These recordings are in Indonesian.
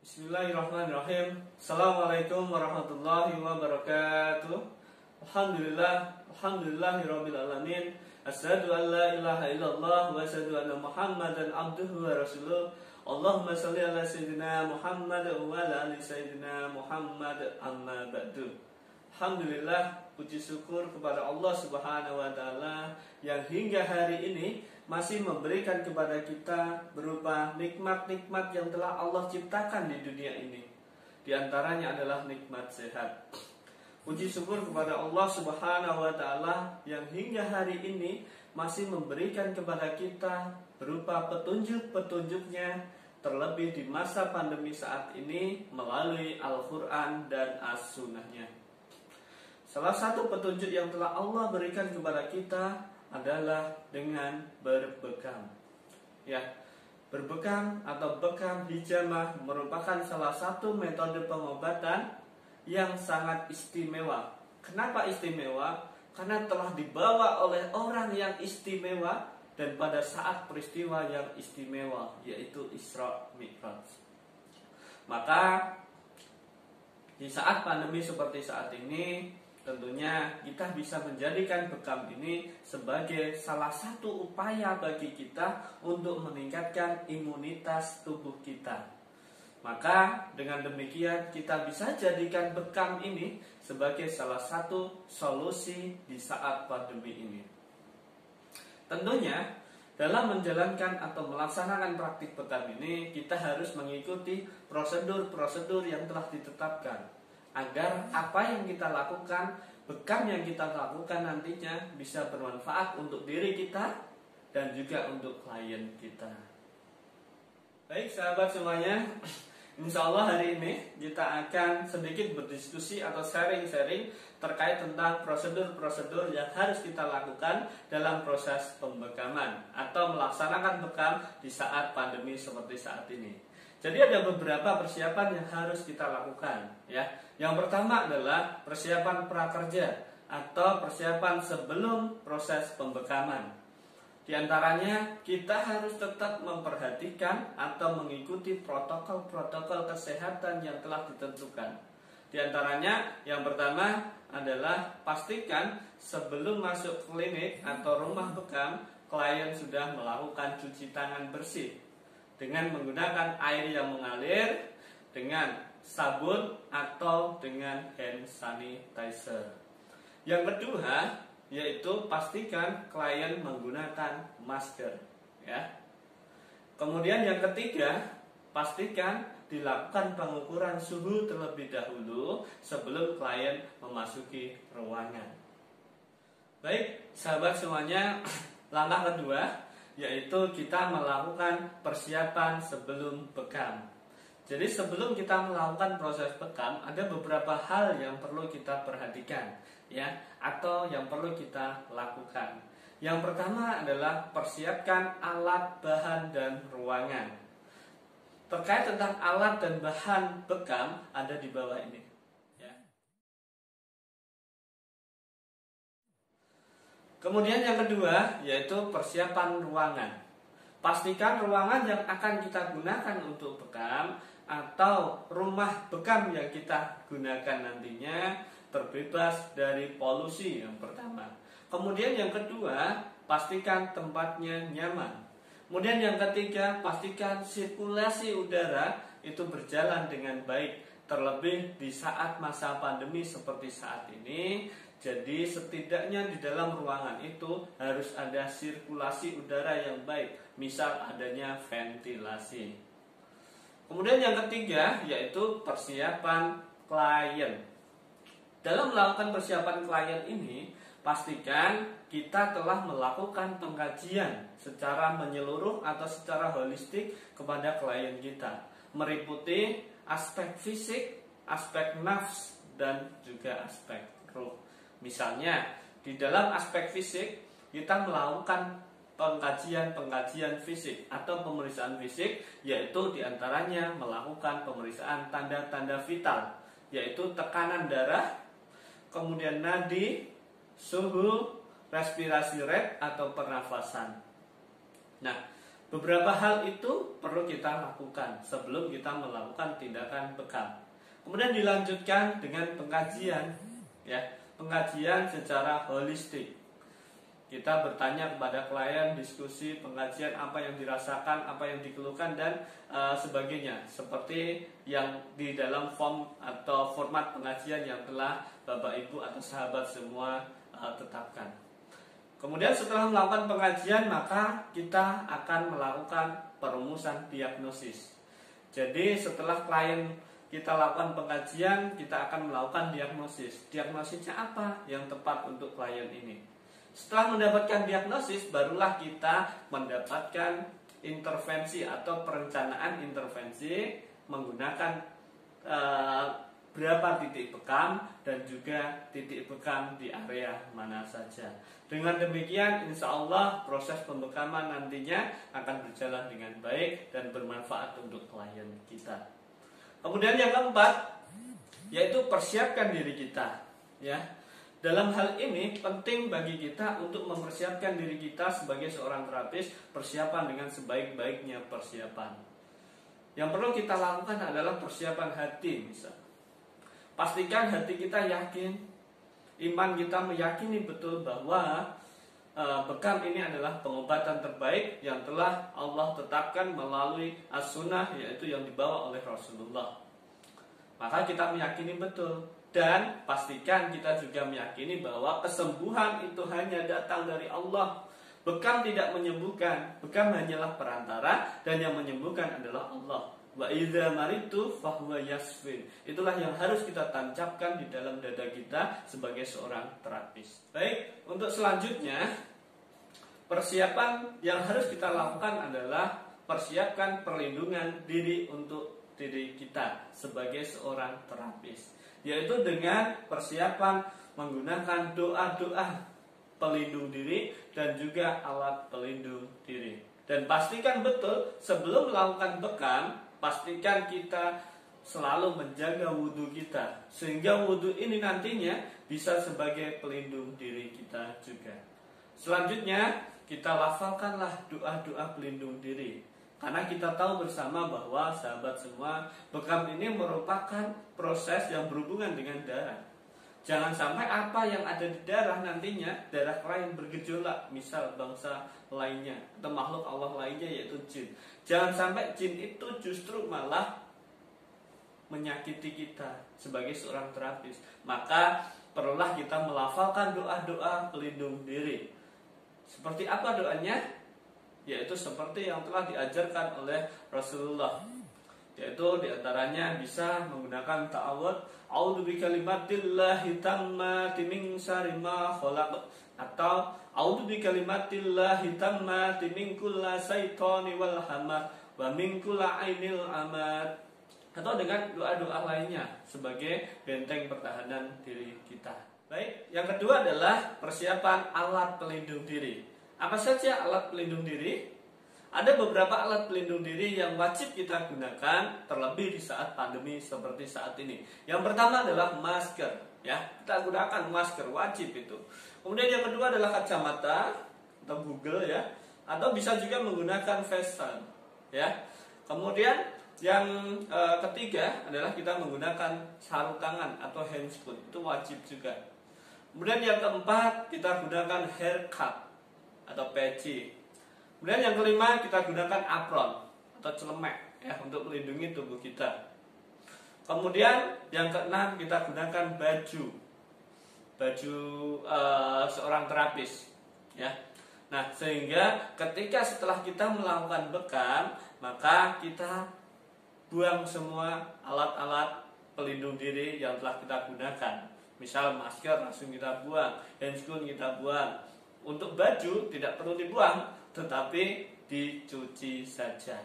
Bismillahirrahmanirrahim. Assalamualaikum warahmatullahi wabarakatuh. Alhamdulillahirabbil alamin. Asyhadu an la ilaha illallah wa asyhadu anna Muhammadan abduhu wa rasuluh. Allahumma shalli ala sayyidina Muhammad wa ala ali sayyidina Muhammad, amma ba'du. Alhamdulillah, puji syukur kepada Allah Subhanahu wa taala yang hingga hari ini masih memberikan kepada kita berupa nikmat-nikmat yang telah Allah ciptakan di dunia ini. Di antaranya adalah nikmat sehat. Puji syukur kepada Allah Subhanahu wa taala yang hingga hari ini masih memberikan kepada kita berupa petunjuk-petunjuknya, terlebih di masa pandemi saat ini melalui Al-Quran dan As-Sunnahnya. Salah satu petunjuk yang telah Allah berikan kepada kita adalah dengan berbekam. Ya, berbekam atau bekam hijamah merupakan salah satu metode pengobatan yang sangat istimewa. Kenapa istimewa? Karena telah dibawa oleh orang yang istimewa dan pada saat peristiwa yang istimewa, yaitu Isra Mi'raj. Maka di saat pandemi seperti saat ini, tentunya kita bisa menjadikan bekam ini sebagai salah satu upaya bagi kita untuk meningkatkan imunitas tubuh kita. Maka dengan demikian kita bisa jadikan bekam ini sebagai salah satu solusi di saat pandemi ini. Tentunya dalam menjalankan atau melaksanakan praktik bekam ini kita harus mengikuti prosedur-prosedur yang telah ditetapkan, agar apa yang kita lakukan, bekam yang kita lakukan nantinya bisa bermanfaat untuk diri kita dan juga untuk klien kita. Baik sahabat semuanya, insya Allah hari ini kita akan sedikit berdiskusi atau sharing-sharing terkait tentang prosedur-prosedur yang harus kita lakukan dalam proses pembekaman atau melaksanakan bekam di saat pandemi seperti saat ini. Jadi ada beberapa persiapan yang harus kita lakukan, ya. Yang pertama adalah persiapan prakerja atau persiapan sebelum proses pembekaman. Di antaranya kita harus tetap memperhatikan atau mengikuti protokol-protokol kesehatan yang telah ditentukan. Di antaranya yang pertama adalah pastikan sebelum masuk klinik atau rumah bekam, klien sudah melakukan cuci tangan bersih dengan menggunakan air yang mengalir, dengan sabun atau dengan hand sanitizer. Yang kedua yaitu pastikan klien menggunakan masker, ya. Kemudian yang ketiga, pastikan dilakukan pengukuran suhu terlebih dahulu sebelum klien memasuki ruangan. Baik, sahabat semuanya, langkah kedua yaitu kita melakukan persiapan sebelum bekam. Jadi sebelum kita melakukan proses bekam, ada beberapa hal yang perlu kita perhatikan, ya, atau yang perlu kita lakukan. Yang pertama adalah persiapkan alat, bahan, dan ruangan. Terkait tentang alat dan bahan bekam ada di bawah ini. Kemudian yang kedua yaitu persiapan ruangan. Pastikan ruangan yang akan kita gunakan untuk bekam atau rumah bekam yang kita gunakan nantinya terbebas dari polusi, yang pertama. Kemudian yang kedua, pastikan tempatnya nyaman. Kemudian yang ketiga, pastikan sirkulasi udara itu berjalan dengan baik, terlebih di saat masa pandemi seperti saat ini. Jadi setidaknya di dalam ruangan itu harus ada sirkulasi udara yang baik, misal adanya ventilasi. Kemudian yang ketiga yaitu persiapan klien. Dalam melakukan persiapan klien ini, pastikan kita telah melakukan pengkajian secara menyeluruh atau secara holistik kepada klien kita, meliputi aspek fisik, aspek nafs, dan juga aspek ruh. Misalnya, di dalam aspek fisik, kita melakukan pengkajian fisik atau pemeriksaan fisik, yaitu diantaranya melakukan pemeriksaan tanda-tanda vital, yaitu tekanan darah, kemudian nadi, suhu, respirasi rate atau pernafasan. Nah, beberapa hal itu perlu kita lakukan sebelum kita melakukan tindakan bekam. Kemudian dilanjutkan dengan pengkajian, ya, pengkajian secara holistik. Kita bertanya kepada klien, diskusi, pengkajian apa yang dirasakan, apa yang dikeluhkan, dan sebagainya. Seperti yang di dalam form atau format pengajian yang telah Bapak Ibu atau sahabat semua tetapkan. Kemudian setelah melakukan pengajian, maka kita akan melakukan perumusan diagnosis. Jadi setelah klien kita lakukan pengajian, kita akan melakukan diagnosis. Diagnosisnya apa yang tepat untuk klien ini? Setelah mendapatkan diagnosis, barulah kita mendapatkan intervensi atau perencanaan intervensi menggunakan berapa titik bekam dan juga titik bekam di area mana saja. Dengan demikian, insya Allah proses pembekaman nantinya akan berjalan dengan baik dan bermanfaat untuk klien kita. Kemudian yang keempat, yaitu persiapkan diri kita, ya. Dalam hal ini penting bagi kita untuk mempersiapkan diri kita sebagai seorang terapis, persiapan dengan sebaik-baiknya persiapan. Yang perlu kita lakukan adalah persiapan hati, misal. Pastikan hati kita yakin, iman kita meyakini betul bahwa bekam ini adalah pengobatan terbaik yang telah Allah tetapkan melalui as-sunnah, yaitu yang dibawa oleh Rasulullah. Maka kita meyakini betul. Dan pastikan kita juga meyakini bahwa kesembuhan itu hanya datang dari Allah. Bekam tidak menyembuhkan, bekam hanyalah perantara, dan yang menyembuhkan adalah Allah. Wa idza maritu fahuwa yasfin. Itulah yang harus kita tancapkan di dalam dada kita sebagai seorang terapis. Baik, untuk selanjutnya persiapan yang harus kita lakukan adalah persiapkan perlindungan diri untuk diri kita sebagai seorang terapis, yaitu dengan persiapan menggunakan doa-doa pelindung diri dan juga alat pelindung diri. Dan pastikan betul sebelum melakukan bekam, pastikan kita selalu menjaga wudhu kita, sehingga wudhu ini nantinya bisa sebagai pelindung diri kita juga. Selanjutnya kita lafalkanlah doa-doa pelindung diri. Karena kita tahu bersama bahwa sahabat semua, bekam ini merupakan proses yang berhubungan dengan darah. Jangan sampai apa yang ada di darah nantinya, darah lain bergejolak, misal bangsa lainnya atau makhluk Allah lainnya yaitu jin. Jangan sampai jin itu justru malah menyakiti kita sebagai seorang terapis. Maka perlulah kita melafalkan doa-doa pelindung diri. Seperti apa doanya? Yaitu seperti yang telah diajarkan oleh Rasulullah, yaitu diantaranya bisa menggunakan ta'awud, a'udzu bikalimatillahi tammati min syarri ma khalaq, atau a'udzu bikalimatillahi tammati min kulli syaitani wal hamad wa min kulli ainil amad, atau dengan doa-doa lainnya sebagai benteng pertahanan diri kita. Baik, yang kedua adalah persiapan alat pelindung diri. Apa saja alat pelindung diri? Ada beberapa alat pelindung diri yang wajib kita gunakan, terlebih di saat pandemi seperti saat ini. Yang pertama adalah masker, ya. Kita gunakan masker, wajib itu. Kemudian yang kedua adalah kacamata atau Google, ya, atau bisa juga menggunakan face shield, ya. Kemudian yang ketiga adalah kita menggunakan sarung tangan atau handscoon, itu wajib juga. Kemudian yang keempat kita gunakan hair cap atau peci. Kemudian yang kelima kita gunakan apron atau celemek, ya, untuk melindungi tubuh kita. Kemudian yang keenam kita gunakan baju seorang terapis, ya. Nah, sehingga ketika setelah kita melakukan bekam, maka kita buang semua alat-alat pelindung diri yang telah kita gunakan. Misal masker langsung kita buang, handscoon kita buang. Untuk baju tidak perlu dibuang, tetapi dicuci saja.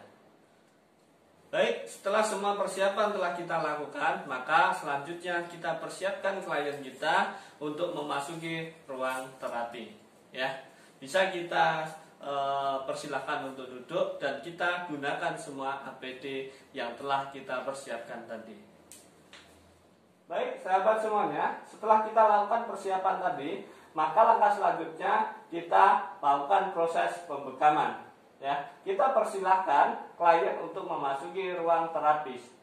Baik, setelah semua persiapan telah kita lakukan, maka selanjutnya kita persiapkan klien kita untuk memasuki ruang terapi, ya. Bisa kita persilahkan untuk duduk dan kita gunakan semua APD yang telah kita persiapkan tadi. Baik, sahabat semuanya, setelah kita lakukan persiapan tadi, maka langkah selanjutnya kita lakukan proses pembekaman. ya, kita persilahkan klien untuk memasuki ruang terapis,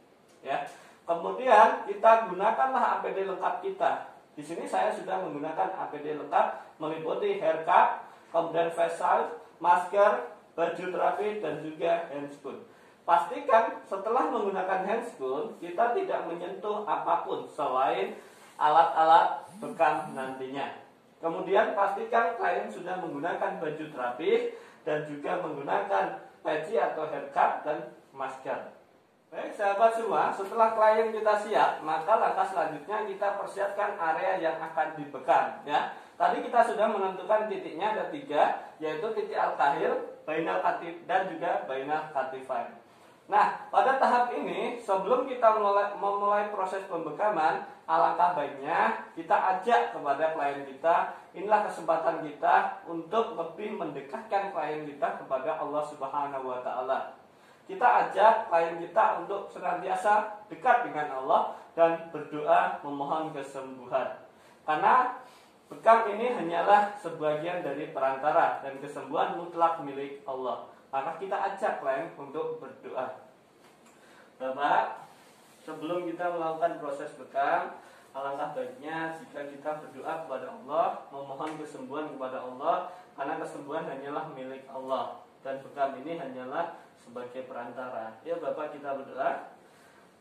ya. Kemudian kita gunakanlah APD lengkap kita. Di sini saya sudah menggunakan APD lengkap meliputi haircut, kemudian face shield, masker, baju terapi, dan juga handscoon. Pastikan setelah menggunakan handscoon kita tidak menyentuh apapun selain alat-alat bekam nantinya. Kemudian pastikan klien sudah menggunakan baju terapi dan juga menggunakan peci atau haircut dan masker. Baik sahabat semua, setelah klien kita siap, maka langkah selanjutnya kita persiapkan area yang akan dibekam, ya. Tadi kita sudah menentukan titiknya ada 3, yaitu titik al-kahil, bainal katif, dan juga bainal katifain. Nah, pada tahap ini sebelum kita memulai proses pembekaman, alangkah baiknya kita ajak kepada klien kita, inilah kesempatan kita untuk lebih mendekatkan klien kita kepada Allah Subhanahu wa taala. Kita ajak klien kita untuk senantiasa dekat dengan Allah dan berdoa memohon kesembuhan. Karena bekam ini hanyalah sebagian dari perantara dan kesembuhan mutlak milik Allah. Maka kita ajak klien untuk berdoa. Bapak, sebelum kita melakukan proses bekam, alangkah baiknya jika kita berdoa kepada Allah, memohon kesembuhan kepada Allah, karena kesembuhan hanyalah milik Allah dan bekam ini hanyalah sebagai perantara. Ya Bapak, kita berdoa.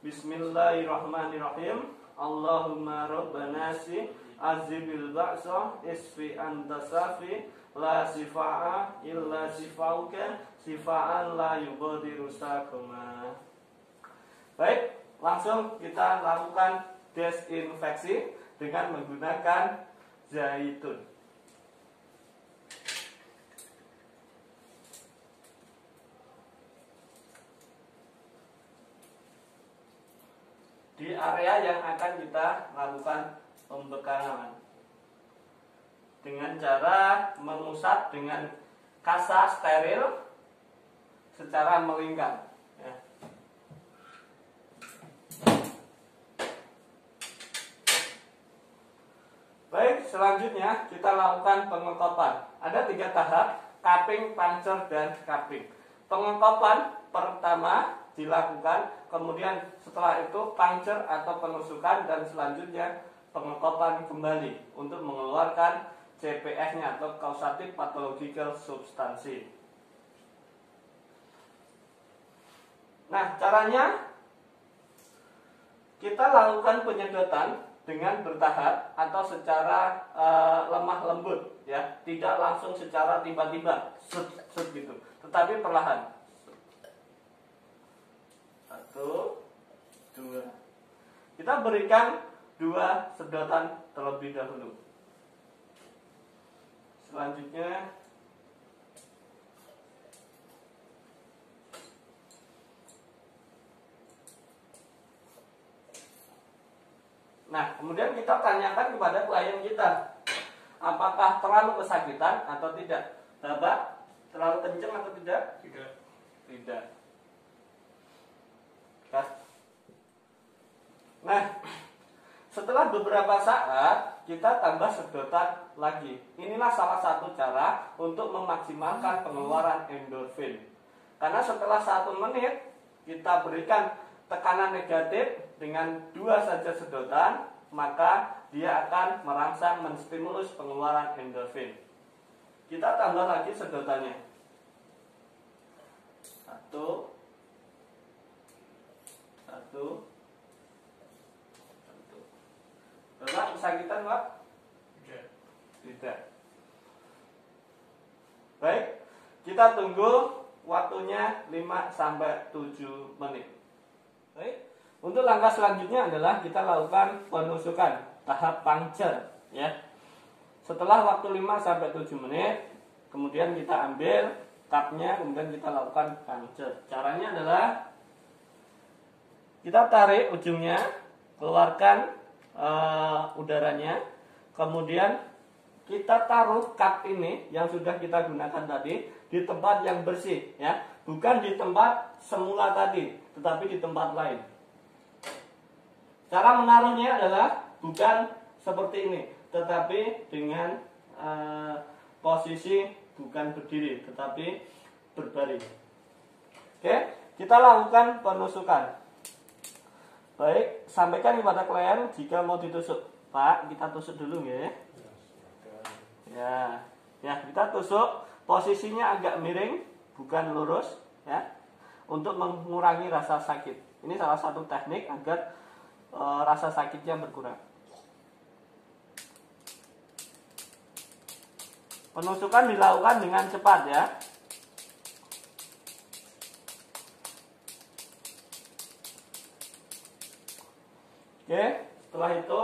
Bismillahirrahmanirrahim. Allahumma rabbana si azibil ba'sa isfi anta safi la sifa'a illa sifauka sifa'an la yubadiru sakuma. Baik, langsung kita lakukan desinfeksi dengan menggunakan zaitun. Di area yang akan kita lakukan pembekaman dengan cara mengusap dengan kasa steril secara melingkar, ya. Baik, selanjutnya kita lakukan pengekopan. Ada 3 tahap: cupping, puncture, dan cupping. Pengekopan pertama dilakukan, kemudian setelah itu puncture atau penusukan, dan selanjutnya pengekopan kembali untuk mengeluarkan CPS-nya atau causative pathological substansi. Nah, caranya kita lakukan penyedotan dengan bertahap atau secara lemah lembut, ya, tidak langsung secara tiba-tiba, set gitu, tetapi perlahan. 1, 2. Kita berikan 2 sedotan terlebih dahulu. Selanjutnya nah, kemudian kita tanyakan kepada klien kita, apakah terlalu kesakitan atau tidak. Bapak, terlalu kencang atau tidak? Tidak. Tidak. Nah, setelah beberapa saat kita tambah sedotan lagi. Inilah salah satu cara untuk memaksimalkan pengeluaran endorfin. Karena setelah 1 menit kita berikan tekanan negatif dengan 2 saja sedotan, maka dia akan merangsang menstimulus pengeluaran endorfin. Kita tambah lagi sedotannya. 1. Bapak kesakitan, Pak? Tidak. Baik, kita tunggu waktunya 5-7 menit. Baik, untuk langkah selanjutnya adalah kita lakukan penusukan tahap puncture, ya. Setelah waktu 5-7 menit, kemudian kita ambil cupnya, kemudian kita lakukan puncture. Caranya adalah kita tarik ujungnya, keluarkan udaranya, kemudian kita taruh cup ini yang sudah kita gunakan tadi di tempat yang bersih, ya, bukan di tempat semula tadi, tetapi di tempat lain. Cara menaruhnya adalah bukan seperti ini, tetapi dengan posisi bukan berdiri, tetapi berbaring. Oke, kita lakukan penusukan. Baik, sampaikan kepada klien jika mau ditusuk. Pak, kita tusuk dulu ya. Ya, kita tusuk. Posisinya agak miring, bukan lurus, ya, untuk mengurangi rasa sakit. Ini salah satu teknik agar rasa sakitnya berkurang. Penusukan dilakukan dengan cepat ya. Oke, setelah itu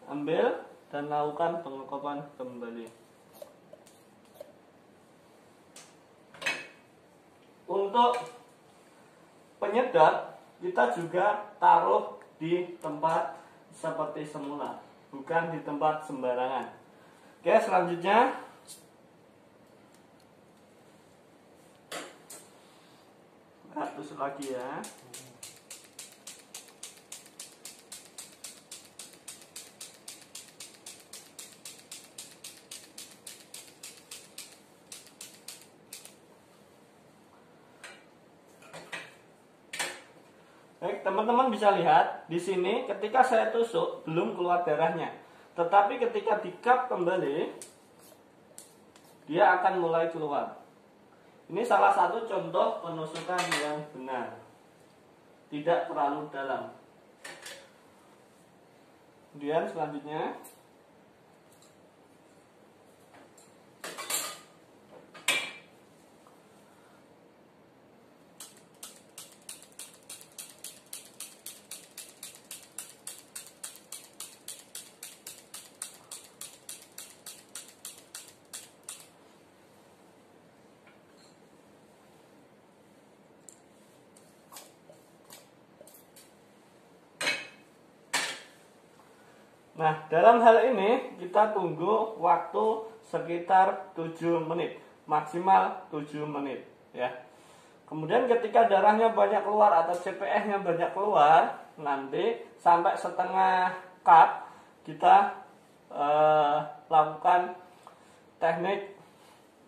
ambil dan lakukan pengekopan kembali. Untuk penyedot kita juga taruh di tempat seperti semula, bukan di tempat sembarangan. Oke, selanjutnya tusuk lagi ya. Baik, teman-teman bisa lihat di sini ketika saya tusuk belum keluar darahnya. Tetapi ketika dikap kembali dia akan mulai keluar. Ini salah satu contoh penusukan yang benar. Tidak terlalu dalam. Kemudian selanjutnya nah, dalam hal ini kita tunggu waktu sekitar 7 menit, maksimal 7 menit ya. Kemudian ketika darahnya banyak keluar atau CPS-nya banyak keluar, nanti sampai setengah cup kita lakukan teknik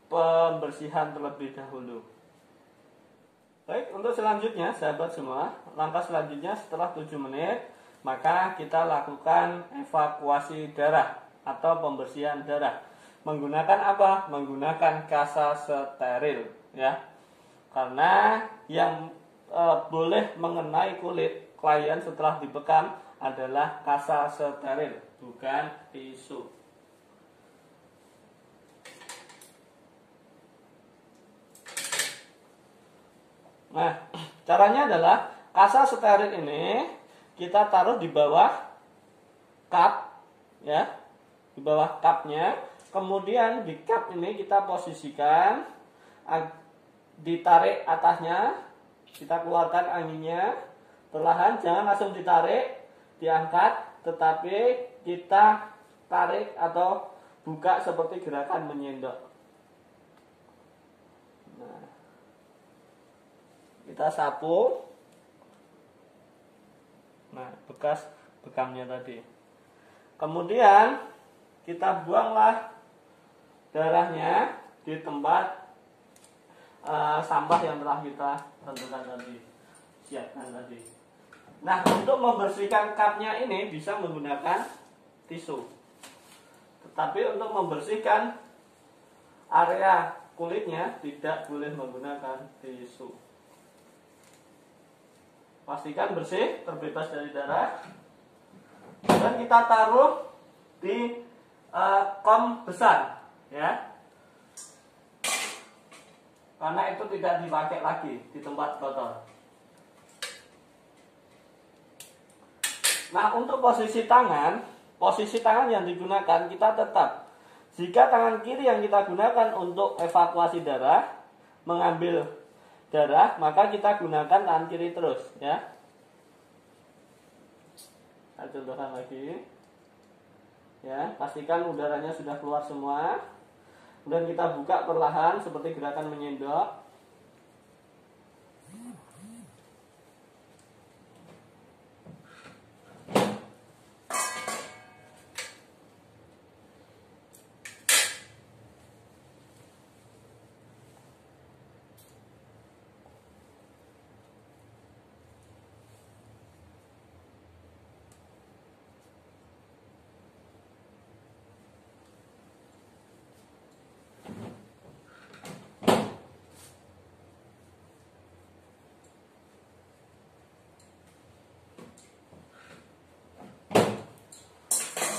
pembersihan terlebih dahulu. Baik, untuk selanjutnya sahabat semua, langkah selanjutnya setelah 7 menit maka kita lakukan evakuasi darah atau pembersihan darah. Menggunakan apa? Menggunakan kasa steril ya. Karena yang boleh mengenai kulit klien setelah dibekam adalah kasa steril, bukan tisu. Nah, caranya adalah kasa steril ini kita taruh di bawah cup ya, di bawah cupnya. Kemudian di cup ini kita posisikan, ditarik atasnya, kita keluarkan anginnya perlahan, jangan langsung ditarik, diangkat, tetapi kita tarik atau buka seperti gerakan menyendok. Nah, kita sapu. Nah, bekas bekamnya tadi. Kemudian kita buanglah darahnya di tempat sampah yang telah kita tentukan tadi, siapkan tadi. Nah, untuk membersihkan cupnya ini bisa menggunakan tisu. Tetapi untuk membersihkan area kulitnya tidak boleh menggunakan tisu. Pastikan bersih, terbebas dari darah. Dan kita taruh di kom besar ya. Karena itu tidak dipakai lagi di tempat kotor. Nah, untuk posisi tangan yang digunakan kita tetap, jika tangan kiri yang kita gunakan untuk evakuasi darah, mengambil darah, maka kita gunakan tangan kiri terus ya. Kita contohkan lagi ya, pastikan udaranya sudah keluar semua. Kemudian kita buka perlahan seperti gerakan menyendok.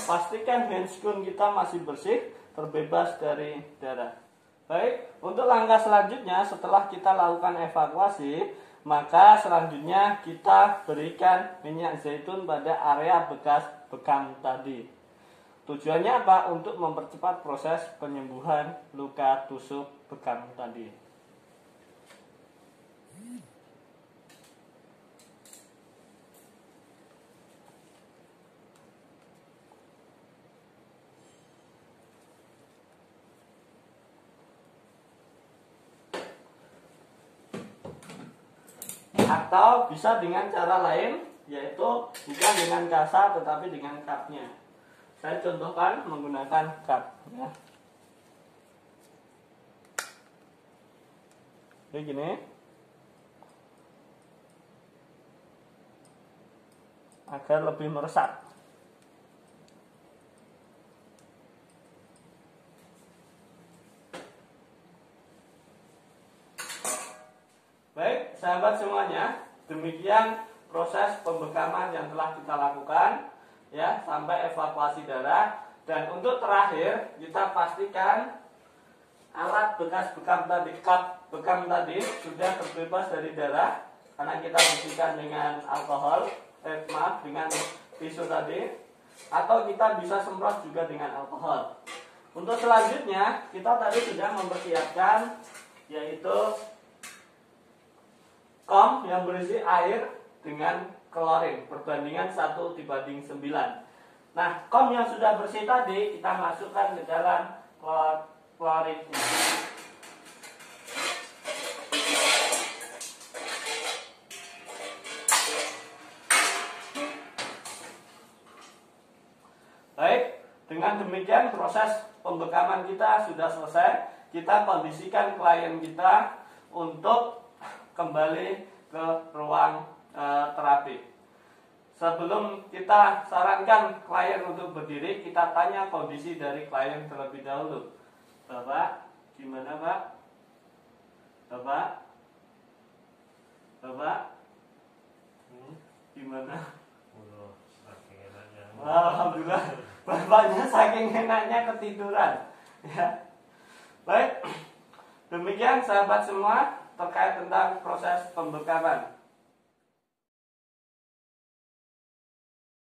pastikan handscoon kita masih bersih, terbebas dari darah. Baik, untuk langkah selanjutnya setelah kita lakukan evakuasi, maka selanjutnya kita berikan minyak zaitun pada area bekas bekam tadi. Tujuannya apa? Untuk mempercepat proses penyembuhan luka tusuk bekam tadi. Atau bisa dengan cara lain, yaitu bukan dengan kasa tetapi dengan cupnya. Saya contohkan menggunakan cup ya. Kayak gini. Agar lebih meresap. Baik, sahabat semuanya, demikian proses pembekaman yang telah kita lakukan ya sampai evakuasi darah. Dan untuk terakhir, kita pastikan alat bekas bekam tadi, cup bekam tadi sudah terbebas dari darah karena kita bersihkan dengan alkohol, dengan tisu tadi, atau kita bisa semprot juga dengan alkohol. Untuk selanjutnya, kita tadi sudah mempersiapkan yaitu kom yang berisi air dengan klorin perbandingan 1:9. Nah, kom yang sudah bersih tadi kita masukkan ke dalam klorin. Baik, dengan demikian proses pembekaman kita sudah selesai. Kita kondisikan klien kita untuk kembali ke ruang terapi. Sebelum kita sarankan klien untuk berdiri, kita tanya kondisi dari klien terlebih dahulu. Bapak, gimana Pak? Bapak? Gimana? Alhamdulillah, bapaknya saking enaknya ketiduran. Ya. Baik, demikian sahabat semua terkait tentang proses pembekaman.